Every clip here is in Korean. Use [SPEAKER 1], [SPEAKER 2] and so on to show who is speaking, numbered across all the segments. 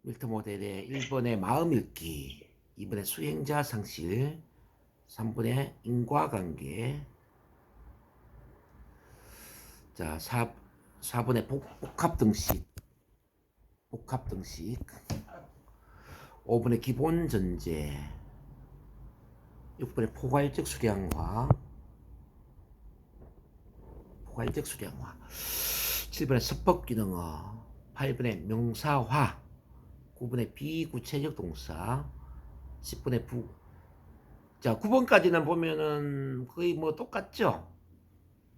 [SPEAKER 1] 밀트 모델의 1번의 마음 읽기, 2번의 수행자 상실, 3번의 인과관계, 자, 4번의 복합등식, 5번의 기본 전제, 6번의 포괄적 수량화, 7번의 서법기능어, 8번의 명사화, 9번의 비구체적 동사, 10번의 자, 9번까지는 보면은 거의 뭐 똑같죠?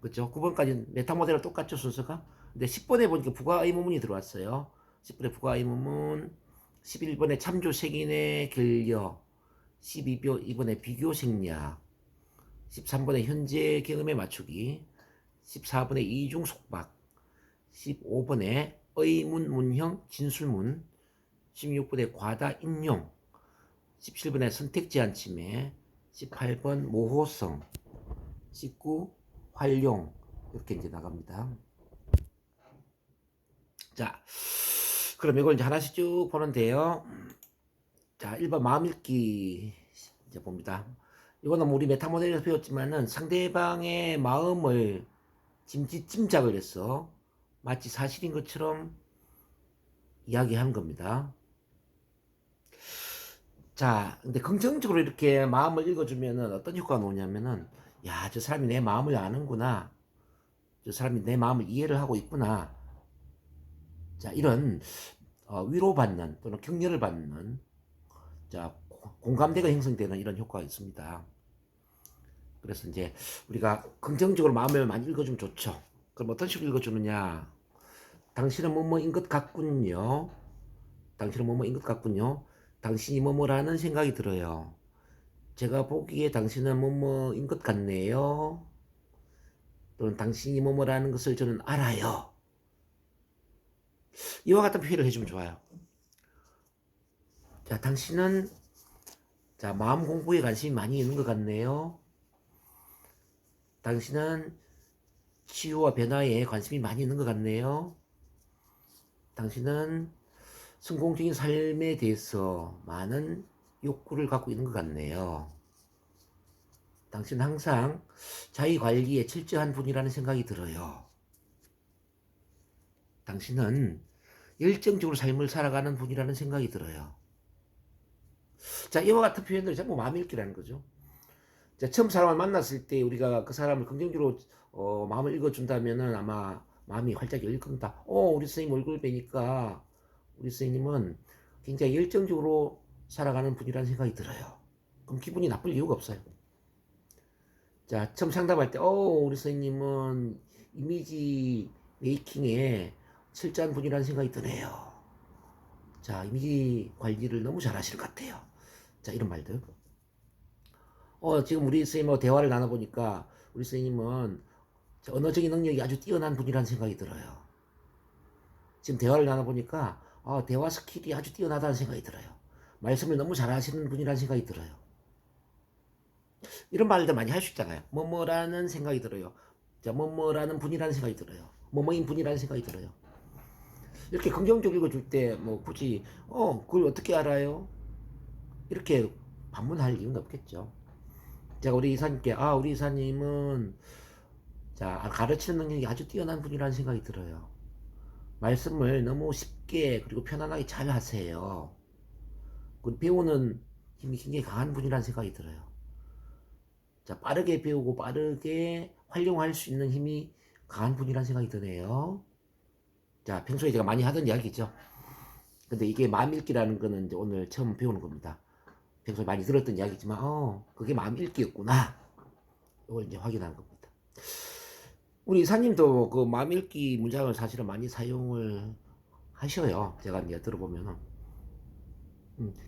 [SPEAKER 1] 그렇죠? 9번까지는 메타모델은 똑같죠, 순서가? 근데 10번에 보니까 부가 의문문이 들어왔어요. 10번에 부가 의문문, 11번에 참조 색인의 결여, 12번에 비교 생략, 13번에 현재 경험에 맞추기, 14번에 이중 속박, 15번에 의문, 문형, 진술문, 16번에 과다 인용, 17번에 선택 제한 침해, 18번 모호성, 19 활용, 이렇게 이제 나갑니다. 자, 그럼 이걸 이제 하나씩 쭉 보는데요. 자, 1번 마음 읽기 이제 봅니다. 이거는 우리 메타모델에서 배웠지만은 상대방의 마음을 짐작을 해서 마치 사실인 것처럼 이야기하는 겁니다. 자, 근데 긍정적으로 이렇게 마음을 읽어주면은 어떤 효과가 나오냐면은, 야, 저 사람이 내 마음을 아는구나. 저 사람이 내 마음을 이해를 하고 있구나. 자, 이런 위로받는 또는 격려를 받는, 자, 공감대가 형성되는 이런 효과가 있습니다. 그래서 이제 우리가 긍정적으로 마음을 많이 읽어주면 좋죠. 그럼 어떤 식으로 읽어주느냐? 당신은 뭐뭐인 것 같군요. 당신은 뭐뭐인 것 같군요. 당신이 뭐뭐라는 생각이 들어요. 제가 보기에 당신은 뭐뭐인 것 같네요. 또는 당신이 뭐뭐라는 것을 저는 알아요. 이와 같은 표현을 해주면 좋아요. 자, 당신은 자, 마음 공부에 관심이 많이 있는 것 같네요. 당신은 치유와 변화에 관심이 많이 있는 것 같네요. 당신은 성공적인 삶에 대해서 많은 욕구를 갖고 있는 것 같네요. 당신은 항상 자기 관리에 철저한 분이라는 생각이 들어요. 당신은 열정적으로 삶을 살아가는 분이라는 생각이 들어요. 자, 이와 같은 표현들이 전부 마음 읽기라는 거죠. 자, 처음 사람을 만났을 때 우리가 그 사람을 긍정적으로 마음을 읽어준다면은 아마 마음이 활짝 열릴 겁니다. 우리 선생님 얼굴 뵈니까 우리 선생님은 굉장히 열정적으로 살아가는 분이라는 생각이 들어요. 그럼 기분이 나쁠 이유가 없어요. 자, 처음 상담할 때, 우리 선생님은 이미지 메이킹에 철저한 분이라는 생각이 드네요. 자, 이미지 관리를 너무 잘 하실 것 같아요. 자, 이런 말들. 지금 우리 선생님하고 대화를 나눠보니까 우리 선생님은 언어적인 능력이 아주 뛰어난 분이라는 생각이 들어요. 지금 대화를 나눠보니까 대화 스킬이 아주 뛰어나다는 생각이 들어요. 말씀을 너무 잘하시는 분이라는 생각이 들어요. 이런 말들 많이 할 수 있잖아요. 뭐뭐라는 생각이 들어요. 자, 뭐뭐라는 분이라는 생각이 들어요. 뭐뭐인 분이라는 생각이 들어요. 이렇게 긍정적 읽어줄 때 뭐 굳이 그걸 어떻게 알아요? 이렇게 반문할 이유는 없겠죠. 제가 우리 이사님께 우리 이사님은 자 가르치는 능력이 아주 뛰어난 분이라는 생각이 들어요. 말씀을 너무 쉽게 그리고 편안하게 잘 하세요. 그리고 배우는 힘이 굉장히 강한 분이라는 생각이 들어요. 자, 빠르게 배우고 빠르게 활용할 수 있는 힘이 강한 분이라는 생각이 드네요. 자, 평소에 제가 많이 하던 이야기죠. 근데 이게 마음 읽기라는 거는 이제 오늘 처음 배우는 겁니다. 평소에 많이 들었던 이야기지만, 그게 마음 읽기였구나. 이걸 이제 확인한 겁니다. 우리 이사님도 그 마음 읽기 문장을 사실은 많이 사용을 하셔요. 제가 이제 들어보면은.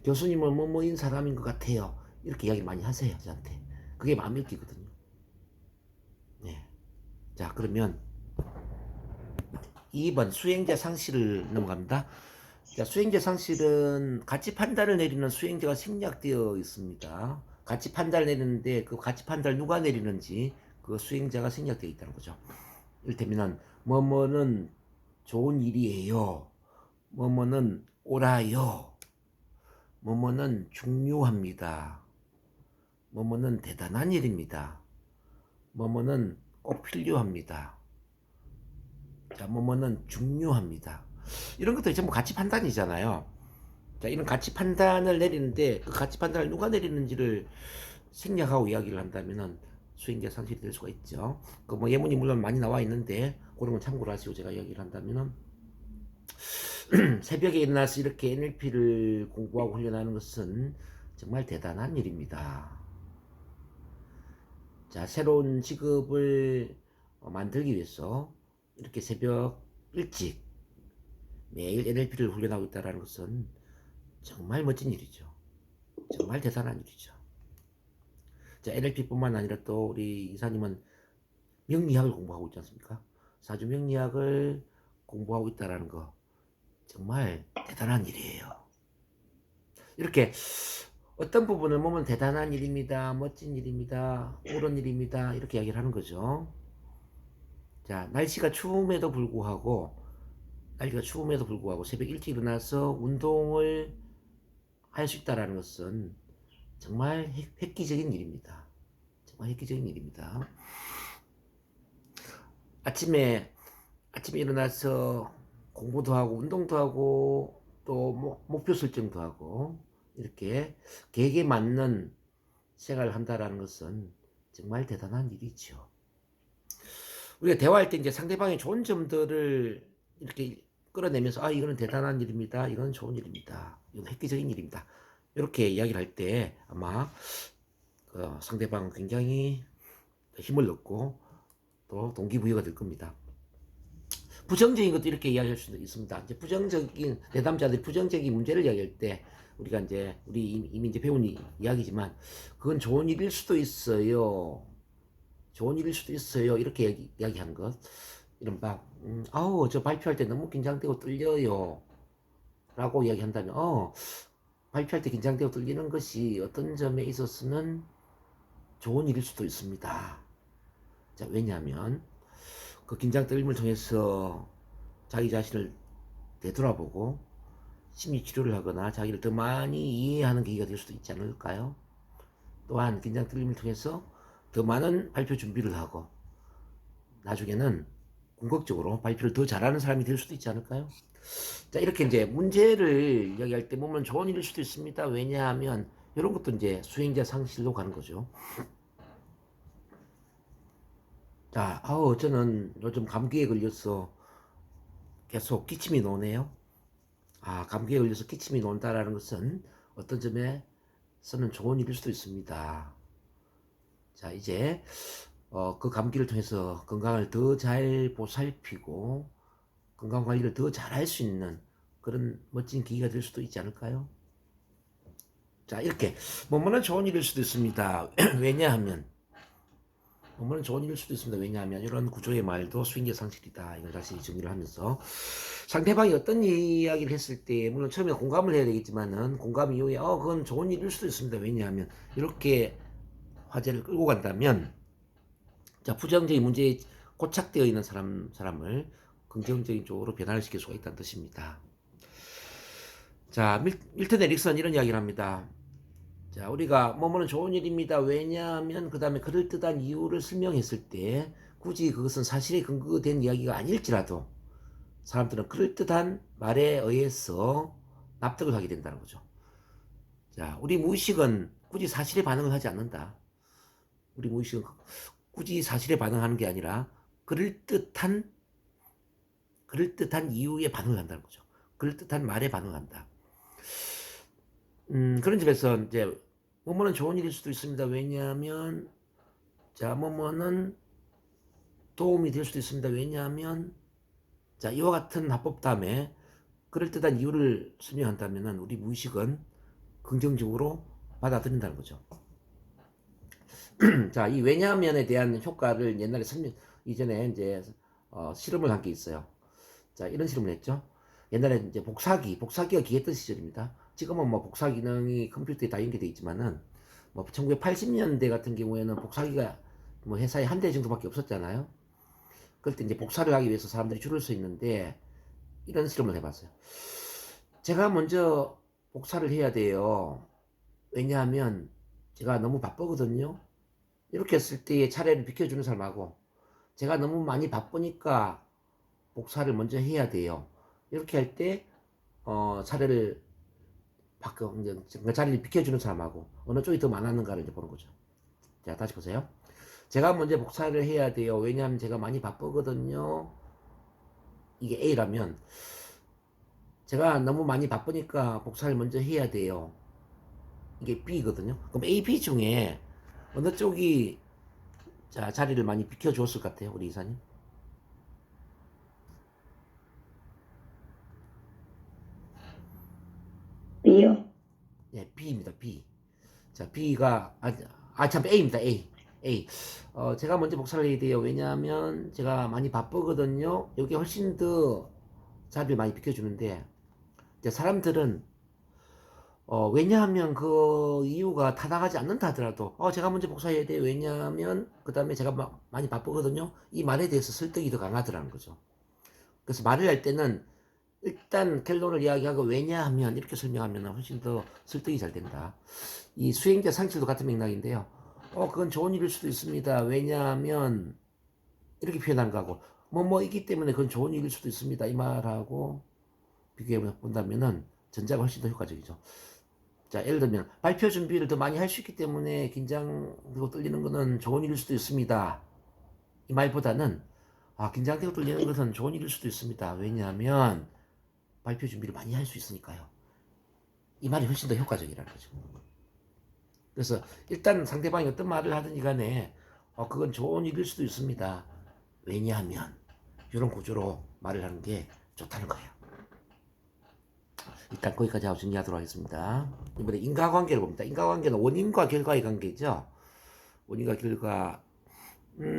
[SPEAKER 1] 교수님은 뭐뭐인 사람인 것 같아요. 이렇게 이야기 많이 하세요, 저한테. 그게 마음 읽기거든요. 네. 자, 그러면 2번 수행자 상실을 넘어갑니다. 자, 수행자 상실은 가치 판단을 내리는 수행자가 생략되어 있습니다. 가치 판단을 내리는데 그 가치 판단을 누가 내리는지 그 수행자가 생략되어 있다는 거죠. 이를테면 뭐뭐는 좋은 일이에요. 뭐뭐는 옳아요. 뭐뭐는 중요합니다. 뭐뭐는 대단한 일입니다. 뭐뭐는 꼭 필요합니다. 자, 뭐뭐는 중요합니다. 이런 것들이 전부 가치 판단이잖아요. 자, 이런 가치 판단을 내리는데 그 가치 판단을 누가 내리는지를 생략하고 이야기를 한다면은 수행자 상실이 될 수가 있죠. 그 뭐 예문이 물론 많이 나와 있는데 그런 건 참고로 하시고 제가 이야기를 한다면은 새벽에 일어나서 이렇게 NLP를 공부하고 훈련하는 것은 정말 대단한 일입니다. 자, 새로운 직업을 만들기 위해서 이렇게 새벽 일찍 매일 NLP를 훈련하고 있다는 것은 정말 멋진 일이죠. 정말 대단한 일이죠. 자, NLP뿐만 아니라 또 우리 이사님은 명리학을 공부하고 있지 않습니까? 사주 명리학을 공부하고 있다는 거 정말 대단한 일이에요. 이렇게 어떤 부분을 보면 대단한 일입니다, 멋진 일입니다, 옳은 일입니다 이렇게 이야기를 하는 거죠. 자, 날씨가 추움에도 불구하고 새벽 일찍 일어나서 운동을 할 수 있다는 것은 정말 획기적인 일입니다. 정말 획기적인 일입니다. 아침에 일어나서 공부도 하고 운동도 하고 또 목표 설정도 하고 이렇게 계획에 맞는 생활을 한다라는 것은 정말 대단한 일이죠. 우리가 대화할 때 이제 상대방의 좋은 점들을 이렇게 끌어내면서 이거는 대단한 일입니다. 이건 좋은 일입니다. 이건 획기적인 일입니다. 이렇게 이야기를 할 때 아마 그 상대방은 굉장히 힘을 얻고 또 동기부여가 될 겁니다. 부정적인 것도 이렇게 이야기할 수도 있습니다. 이제 부정적인 내담자들이 부정적인 문제를 이야기할 때 우리가 이제 우리 이미 이제 배운 이야기지만 그건 좋은 일일 수도 있어요. 좋은 일일 수도 있어요. 이렇게 이야기하는 것. 이른바 아우 저 발표할 때 너무 긴장되고 떨려요. 라고 이야기한다면 발표할 때 긴장되고 떨리는 것이 어떤 점에 있어서는 좋은 일일 수도 있습니다. 자, 왜냐하면 그 긴장 떨림을 통해서 자기 자신을 되돌아보고 심리 치료를 하거나 자기를 더 많이 이해하는 계기가 될 수도 있지 않을까요? 또한 긴장 떨림을 통해서 더 많은 발표 준비를 하고 나중에는 궁극적으로 발표를 더 잘하는 사람이 될 수도 있지 않을까요? 자, 이렇게 이제 문제를 이야기할 때 보면 좋은 일일 수도 있습니다. 왜냐하면 이런 것도 이제 수행자 상실로 가는 거죠. 자, 저는 요즘 감기에 걸려서 계속 기침이 나오네요. 감기에 걸려서 기침이 나온다라는 것은 어떤 점에서는 좋은 일일 수도 있습니다. 자, 이제 그 감기를 통해서 건강을 더 잘 보살피고 건강 관리를 더 잘 할 수 있는 그런 멋진 기회가 될 수도 있지 않을까요? 자, 이렇게 뭐뭐는 좋은 일일 수도 있습니다. 왜냐하면 뭐뭐는 좋은 일일 수도 있습니다. 왜냐하면 이런 구조의 말도 수행자 상실이다. 이걸 다시 정리를 하면서 상대방이 어떤 이야기를 했을 때 물론 처음에 공감을 해야 되겠지만은 공감 이후에 그건 좋은 일일 수도 있습니다. 왜냐하면 이렇게 화제를 끌고 간다면 자, 부정적인 문제에 고착되어 있는 사람을 긍정적인 쪽으로 변화를 시킬 수가 있다는 뜻입니다. 자, 밀턴 에릭슨 이런 이야기를 합니다. 자, 우리가 뭐뭐는 좋은 일입니다. 왜냐하면 그 다음에 그럴듯한 이유를 설명했을 때 굳이 그것은 사실에 근거된 이야기가 아닐지라도 사람들은 그럴듯한 말에 의해서 납득을 하게 된다는 거죠. 자, 우리 무의식은 굳이 사실에 반응을 하지 않는다. 우리 무의식은 굳이 사실에 반응하는 게 아니라 그럴듯한 이유에 반응을 한다는 거죠. 그럴듯한 말에 반응한다. 그런 점에서 이제 뭐뭐는 좋은 일일 수도 있습니다. 왜냐하면 자, 뭐뭐는 도움이 될 수도 있습니다. 왜냐하면 자, 이와 같은 합법 다음에 그럴듯한 이유를 설명한다면 우리 무의식은 긍정적으로 받아들인다는 거죠. 자, 이 왜냐하면에 대한 효과를 옛날에 이전에 이제 실험을 한 게 있어요. 자, 이런 실험을 했죠. 옛날에 이제 복사기가 귀했던 시절입니다. 지금은 뭐 복사 기능이 컴퓨터에 다 연계되어 있지만은 뭐 1980년대 같은 경우에는 복사기가 뭐 회사에 한 대 정도밖에 없었잖아요. 그럴 때 이제 복사를 하기 위해서 사람들이 줄을 서 있는데 이런 실험을 해봤어요. 제가 먼저 복사를 해야 돼요. 왜냐하면 제가 너무 바쁘거든요. 이렇게 했을 때의 차례를 비켜주는 사람하고 제가 너무 많이 바쁘니까 복사를 먼저 해야 돼요. 이렇게 할 때 차례를 바꿔 이제 그 자리를 비켜주는 사람하고 어느 쪽이 더 많았는가를 이제 보는 거죠. 자, 다시 보세요. 제가 먼저 복사를 해야 돼요. 왜냐하면 제가 많이 바쁘거든요. 이게 A라면 제가 너무 많이 바쁘니까 복사를 먼저 해야 돼요. 이게 B거든요. 그럼 A, B 중에 어느 쪽이 자, 자리를 많이 비켜주었을 것 같아요, 우리 이사님?
[SPEAKER 2] B요.
[SPEAKER 1] 예, B입니다, B. 자, B가, 참, A입니다, A. A. 제가 먼저 복사를 해야 돼요. 왜냐하면 제가 많이 바쁘거든요. 여기 훨씬 더 자리를 많이 비켜주는데, 이제 사람들은, 왜냐하면 그 이유가 타당하지 않는다 하더라도, 제가 먼저 복사해야 돼요. 왜냐하면, 그 다음에 제가 많이 바쁘거든요. 이 말에 대해서 설득이 더 강하더라는 거죠. 그래서 말을 할 때는 일단 결론을 이야기하고 왜냐하면 이렇게 설명하면 훨씬 더 설득이 잘 된다. 이 수행자 상실도 같은 맥락인데요. 그건 좋은 일일 수도 있습니다. 왜냐하면 이렇게 표현한 거고 뭐이기 때문에 그건 좋은 일일 수도 있습니다. 이 말하고 비교해 본다면은 전자가 훨씬 더 효과적이죠. 자, 예를 들면 발표 준비를 더 많이 할 수 있기 때문에 긴장되고 떨리는 것은 좋은 일일 수도 있습니다. 이 말보다는 긴장되고 떨리는 것은 좋은 일일 수도 있습니다. 왜냐하면 발표 준비를 많이 할 수 있으니까요. 이 말이 훨씬 더 효과적이라는 거죠. 그래서 일단 상대방이 어떤 말을 하든지 간에 그건 좋은 일일 수도 있습니다. 왜냐하면 이런 구조로 말을 하는 게 좋다는 거예요. 일단 거기까지 하고 정리하도록 하겠습니다. 이번에 인과관계를 봅니다. 인과관계는 원인과 결과의 관계죠. 원인과 결과.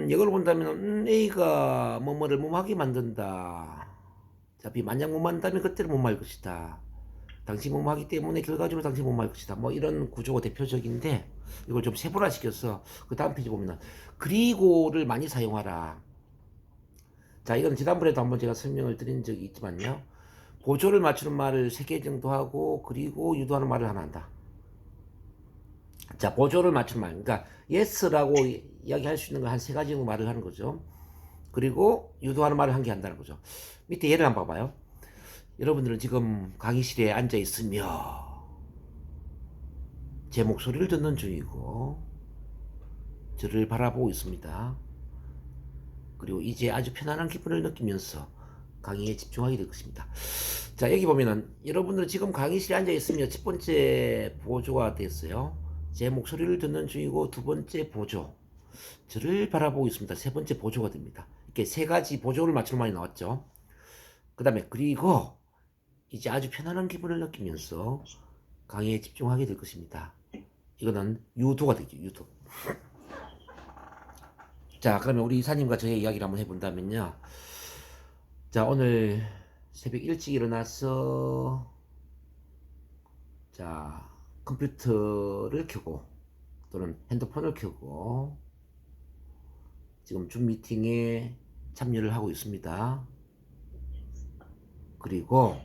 [SPEAKER 1] 이걸 본다면 A가 뭐뭐를 뭐하게 만든다. 자, B 만약 못 만든다면 그때를 못 말 것이다. 당시 뭐하기 때문에 결과적으로 당시 못말 것이다. 뭐 이런 구조가 대표적인데 이걸 좀 세분화시켜서 그 다음 페이지 보면은 그리고를 많이 사용하라. 자, 이건 지난번에도 한번 제가 설명을 드린 적이 있지만요. 보조를 맞추는 말을 3개 정도 하고 그리고 유도하는 말을 하나 한다. 자, 보조를 맞추는 말. 그러니까 yes라고 이야기할 수 있는 거 한 3가지 정도 말을 하는 거죠. 그리고 유도하는 말을 한 개 한다는 거죠. 밑에 예를 한번 봐봐요. 여러분들은 지금 강의실에 앉아 있으며 제 목소리를 듣는 중이고 저를 바라보고 있습니다. 그리고 이제 아주 편안한 기분을 느끼면서 강의에 집중하게 될 것입니다. 자, 여기 보면은 여러분들은 지금 강의실에 앉아 있으며 첫 번째 보조가 됐어요. 제 목소리를 듣는 중이고 두 번째 보조 저를 바라보고 있습니다. 세 번째 보조가 됩니다. 이렇게 3가지 보조를 맞추는 말이 나왔죠. 그 다음에 그리고 이제 아주 편안한 기분을 느끼면서 강의에 집중하게 될 것입니다. 이거는 유도가 되죠. 유도. 자, 그러면 우리 이사님과 저의 이야기를 한번 해본다면요. 자, 오늘 새벽 일찍 일어나서 자, 컴퓨터를 켜고 또는 핸드폰을 켜고 지금 줌 미팅에 참여를 하고 있습니다. 그리고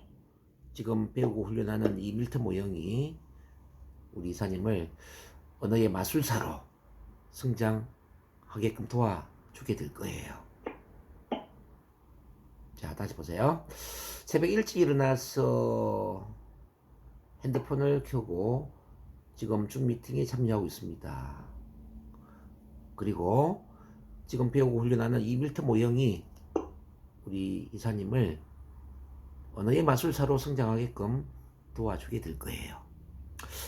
[SPEAKER 1] 지금 배우고 훈련하는 이 밀트 모형이 우리 이사님을 언어의 마술사로 성장하게끔 도와주게 될 거예요. 자, 다시 보세요. 새벽 일찍 일어나서 핸드폰을 켜고 지금 줌 미팅에 참여하고 있습니다. 그리고 지금 배우고 훈련하는 이 밀트 모형이 우리 이사님을 언어의 마술사로 성장하게끔 도와주게 될 거예요.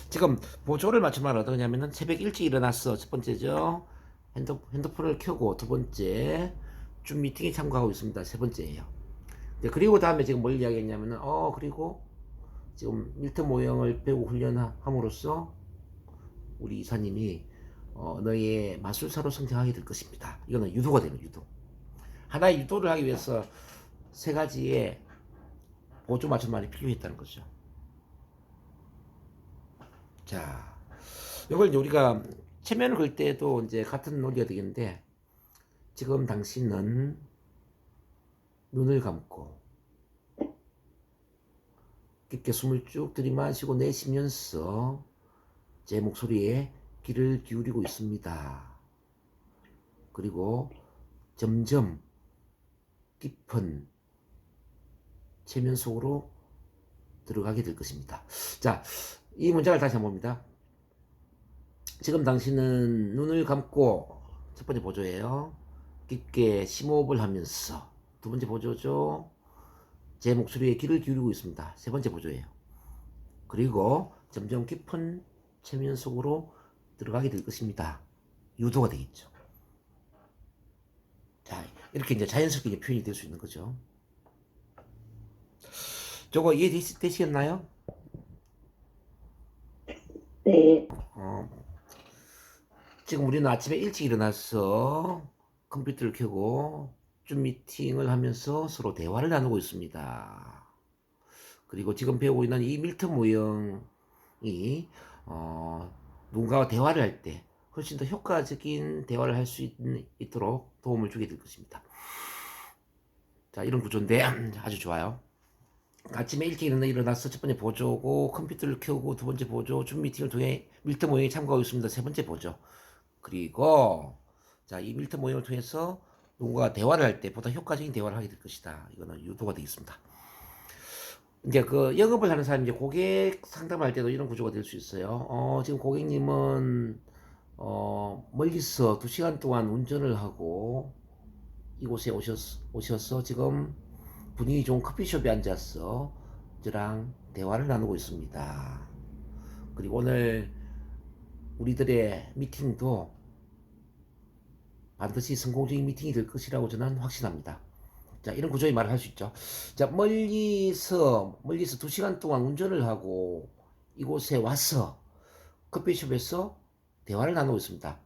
[SPEAKER 1] 지금 보조를 맞추면 어떠냐면은 새벽 일찍 일어났어. 첫 번째죠. 핸드폰을 켜고 두 번째 줌 미팅에 참가하고 있습니다. 세 번째예요. 그리고 다음에 지금 뭘 이야기했냐면은 그리고 지금 밀트 모형을 배우고 훈련함으로써 우리 이사님이 너의 마술사로 성장하게 될 것입니다. 이거는 유도가 되는 유도. 하나의 유도를 하기 위해서 3가지의 보조 맞춤 말이 필요했다는 거죠. 자, 이걸 이제 우리가 체면을 걸 때도 이제 같은 논리가 되겠는데 지금 당신은 눈을 감고 깊게 숨을 쭉 들이마시고 내쉬면서 제 목소리에 귀를 기울이고 있습니다. 그리고 점점 깊은 체면 속으로 들어가게 될 것입니다. 자, 이 문장을 다시 한번 봅니다. 지금 당신은 눈을 감고 첫 번째 보조예요. 깊게 심호흡을 하면서 두 번째 보조죠. 제 목소리에 귀를 기울이고 있습니다. 세 번째 보조예요. 그리고 점점 깊은 체면 속으로 들어가게 될 것입니다. 유도가 되겠죠. 자, 이렇게 이제 자연스럽게 이제 표현이 될 수 있는 거죠. 저거 이해되시겠나요?
[SPEAKER 2] 네.
[SPEAKER 1] 지금 우리는 아침에 일찍 일어나서 컴퓨터를 켜고 줌 미팅을 하면서 서로 대화를 나누고 있습니다. 그리고 지금 배우고 있는 이 밀턴 모형이 누군가와 대화를 할 때 훨씬 더 효과적인 대화를 할 수 있도록 도움을 주게 될 것입니다. 자, 이런 구조인데 아주 좋아요. 아침에 일찍 일어나서 첫 번째 보조고 컴퓨터를 켜고 두 번째 보조 줌 미팅을 통해 밀턴 모형에 참가하고 있습니다. 세 번째 보조. 그리고 자, 이 밀턴 모형을 통해서 누군가 대화를 할 때 보다 효과적인 대화를 하게 될 것이다. 이거는 유도가 되겠습니다. 이제 그 영업을 하는 사람이 이제 고객 상담할 때도 이런 구조가 될 수 있어요. 지금 고객님은 멀리서 2시간 동안 운전을 하고 이곳에 오셔서 지금 분위기 좋은 커피숍에 앉아서 저랑 대화를 나누고 있습니다. 그리고 오늘 우리들의 미팅도 반드시 성공적인 미팅이 될 것이라고 저는 확신합니다. 자, 이런 구조의 말을 할 수 있죠. 자, 멀리서 2시간 동안 운전을 하고 이곳에 와서 커피숍에서 대화를 나누고 있습니다.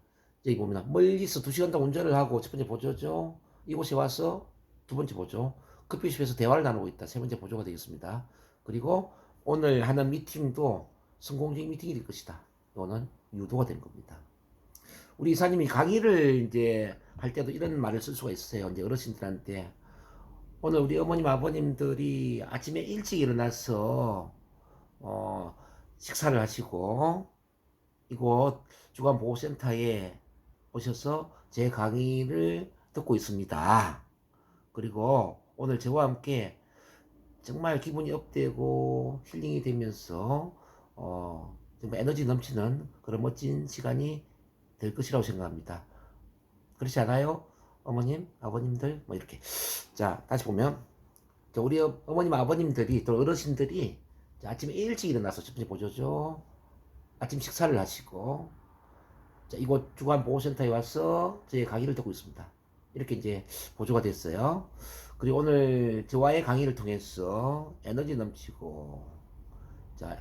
[SPEAKER 1] 여기 보면 멀리서 2시간 동안 운전을 하고 첫 번째 보조죠. 이곳에 와서 두 번째 보조. 커피숍에서 대화를 나누고 있다. 세 번째 보조가 되겠습니다. 그리고 오늘 하는 미팅도 성공적인 미팅이 될 것이다. 이거는 유도가 된 겁니다. 우리 이사님이 강의를 이제 할 때도 이런 말을 쓸 수가 있어요. 이제 어르신들한테 오늘 우리 어머님 아버님들이 아침에 일찍 일어나서 식사를 하시고 이곳 주간보호센터에 오셔서 제 강의를 듣고 있습니다. 그리고 오늘 저와 함께 정말 기분이 업되고 힐링이 되면서 정말 에너지 넘치는 그런 멋진 시간이 될 것이라고 생각합니다. 그렇지 않아요? 어머님, 아버님들 뭐 이렇게. 자, 다시 보면 우리 어머님, 아버님들이 또 어르신들이 아침에 일찍 일어나서 첫 번째 보조죠. 아침 식사를 하시고 자, 이곳 주간보호센터에 와서 저희 강의를 듣고 있습니다. 이렇게 이제 보조가 됐어요. 그리고 오늘 저와의 강의를 통해서 에너지 넘치고 자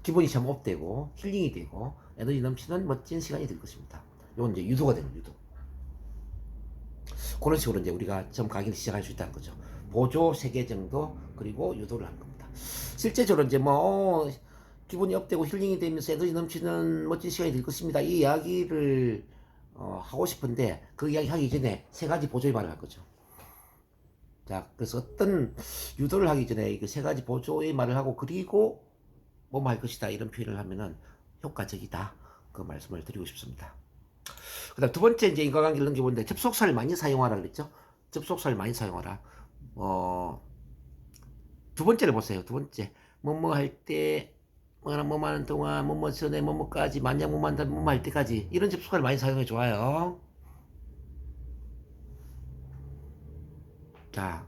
[SPEAKER 1] 기분이 참 업되고 힐링이 되고 에너지 넘치는 멋진 시간이 될 것입니다. 이건 이제 유도가 되는 유도. 그런 식으로 이제 우리가 처음 강의를 시작할 수 있다는 거죠. 보조 3개 정도 그리고 유도를 한 겁니다. 실제적으로 이제 뭐 기분이 업되고 힐링이 되면서 에너지 넘치는 멋진 시간이 될 것입니다. 이 이야기를 하고 싶은데 그 이야기 하기 전에 3가지 보조의 말을 할 거죠. 자, 그래서 어떤 유도를 하기 전에 그 3가지 보조의 말을 하고 그리고 뭐 할 것이다 이런 표현을 하면은 효과적이다. 그 말씀을 드리고 싶습니다. 그 다음 두 번째 이제 인과관계를 넘겨보는데 접속사를 많이 사용하라 그랬죠. 접속사를 많이 사용하라. 두 번째를 보세요. 두 번째 뭐뭐 할때 뭐뭐 하는 동안 뭐뭐 전에 뭐뭐까지 만약 뭐뭐 한다 뭐뭐 할 때까지 이런 접속사를 많이 사용해 좋아요. 자,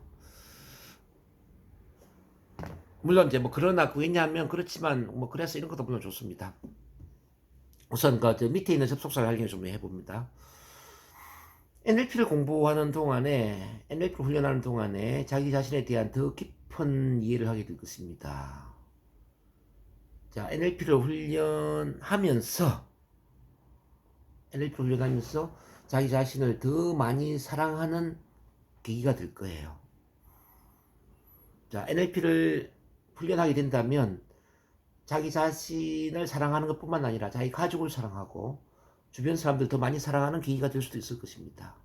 [SPEAKER 1] 물론 이제 뭐 그러나 왜냐하면 그렇지만 뭐 그래서 이런 것도 물론 좋습니다. 우선 그 밑에 있는 접속사를 활용해 좀 해봅니다. NLP를 공부하는 동안에 NLP를 훈련하는 동안에 자기 자신에 대한 더 깊은 이해를 하게 될 것입니다. 자, NLP를 훈련하면서 자기 자신을 더 많이 사랑하는 계기가 될 거예요. 자, NLP를 훈련하게 된다면 자기 자신을 사랑하는 것뿐만 아니라 자기 가족을 사랑하고 주변 사람들 더 많이 사랑하는 계기가 될 수도 있을 것입니다.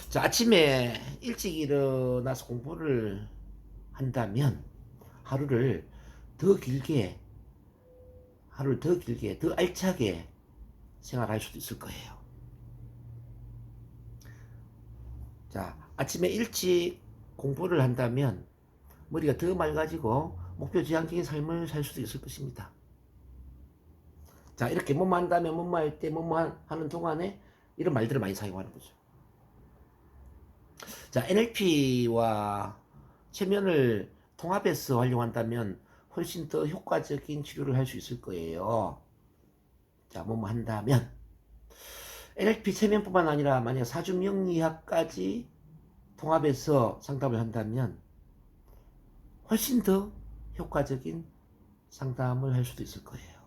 [SPEAKER 1] 자, 아침에 일찍 일어나서 공부를 한다면 하루를 더 길게, 하루를 더 길게, 더 알차게 생활할 수도 있을 거예요. 자, 아침에 일찍 공부를 한다면 머리가 더 맑아지고 목표 지향적인 삶을 살 수도 있을 것입니다. 자, 이렇게 뭐뭐 한다면 뭐뭐 할 때 뭐뭐 하는 동안에 이런 말들을 많이 사용하는 거죠. 자, NLP와 최면을 통합해서 활용한다면 훨씬 더 효과적인 치료를 할 수 있을 거예요. 자, 뭐뭐 한다면 NLP 최면뿐만 아니라 만약 사주명리학까지 통합해서 상담을 한다면 훨씬 더 효과적인 상담을 할 수도 있을 거예요.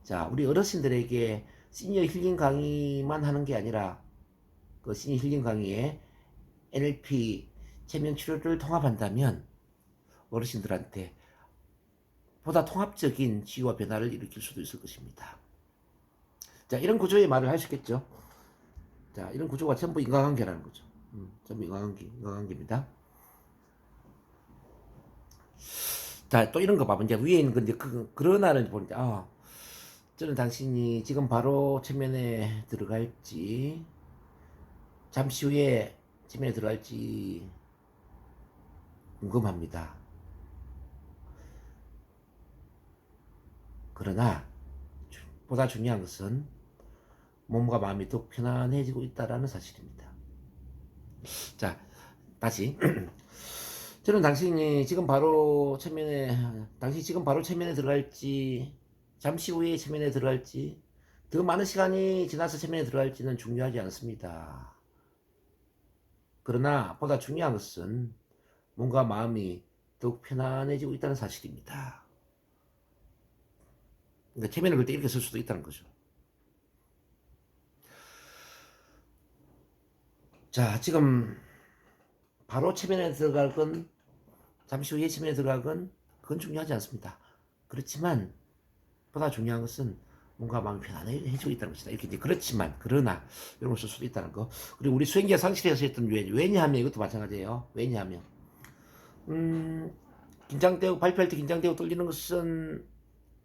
[SPEAKER 1] 자, 우리 어르신들에게 시니어 힐링 강의만 하는 게 아니라 그 시니어 힐링 강의에 NLP 최면 치료를 통합한다면 어르신들한테 보다 통합적인 치유와 변화를 일으킬 수도 있을 것입니다. 자, 이런 구조의 말을 할 수 있겠죠. 자, 이런 구조가 전부 인과관계라는 거죠. 전부 인과관계입니다. 자, 또 이런 거 봐봐. 이제 위에 있는 건데, 그러나를 보니까, 저는 당신이 지금 바로 최면에 들어갈지, 잠시 후에 최면에 들어갈지 궁금합니다. 그러나, 보다 중요한 것은 몸과 마음이 더욱 편안해지고 있다는 사실입니다. 자, 다시. 저는 당신이 지금 바로 최면에 들어갈지, 잠시 후에 최면에 들어갈지, 더 많은 시간이 지나서 최면에 들어갈지는 중요하지 않습니다. 그러나 보다 중요한 것은 몸과 마음이 더욱 편안해지고 있다는 사실입니다. 그러니까 최면을 그때 이렇게 쓸 수도 있다는 거죠. 자, 지금 바로 최면에 들어갈 건, 잠시 후에 최면에 들어갈 건, 그건 중요하지 않습니다. 그렇지만 보다 중요한 것은 뭔가 마음이 편안해지고 있다는 것이다. 이렇게 이제 그렇지만, 그러나 이런 걸 쓸 수도 있다는 거. 그리고 우리 수행자 상실에서 했던 왜냐하면 이것도 마찬가지예요. 왜냐하면 긴장되고 발표할 때 긴장되고 떨리는 것은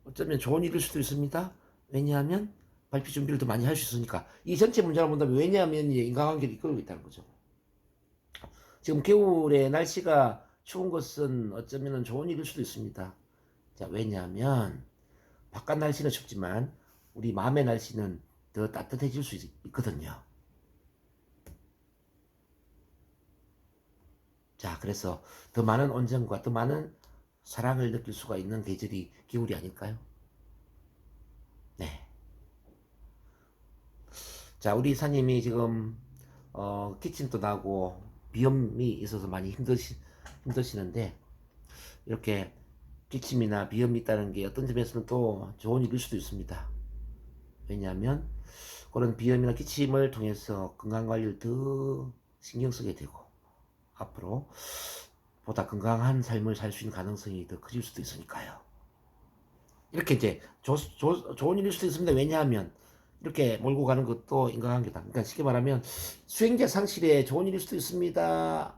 [SPEAKER 1] 어쩌면 좋은 일일 수도 있습니다. 왜냐하면 발표 준비를 더 많이 할 수 있으니까. 이 전체 문제를 본다면 왜냐하면 인과관계를 이끌고 있다는 거죠. 지금 겨울에 날씨가 추운 것은 어쩌면 좋은 일일 수도 있습니다. 자, 왜냐하면 바깥 날씨는 춥지만 우리 마음의 날씨는 더 따뜻해질 수 있거든요. 자, 그래서 더 많은 온정과 더 많은 사랑을 느낄 수가 있는 계절이 겨울이 아닐까요? 네. 자, 우리 이사님이 지금 기침도 나고 비염이 있어서 많이 힘드시는데, 이렇게 기침이나 비염이 있다는 게 어떤 점에서는 또 좋은 일일 수도 있습니다. 왜냐하면 그런 비염이나 기침을 통해서 건강관리를 더 신경 쓰게 되고 앞으로 보다 건강한 삶을 살 수 있는 가능성이 더 커질 수도 있으니까요. 이렇게 이제 좋은 일일 수도 있습니다. 왜냐하면 이렇게 몰고 가는 것도 인과관계다. 그러니까 쉽게 말하면 수행자 상실에 좋은 일일 수도 있습니다와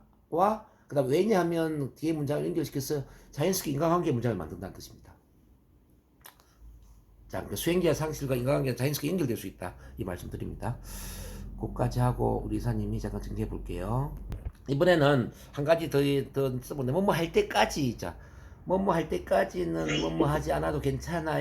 [SPEAKER 1] 그다음 왜냐하면 뒤에 문장을 연결시켜서 자연스럽게 인과관계 문장을 만든다는 뜻입니다. 자, 그러니까 수행자 상실과 인과관계가 자연스럽게 연결될 수 있다. 이 말씀 드립니다. 그까지 하고 우리 이사님이 잠깐 정리해 볼게요. 이번에는 한 가지 더 써보는데 뭐뭐 할 때까지, 자, 뭐뭐 할 때까지는 뭐뭐 하지 않아도 괜찮아요.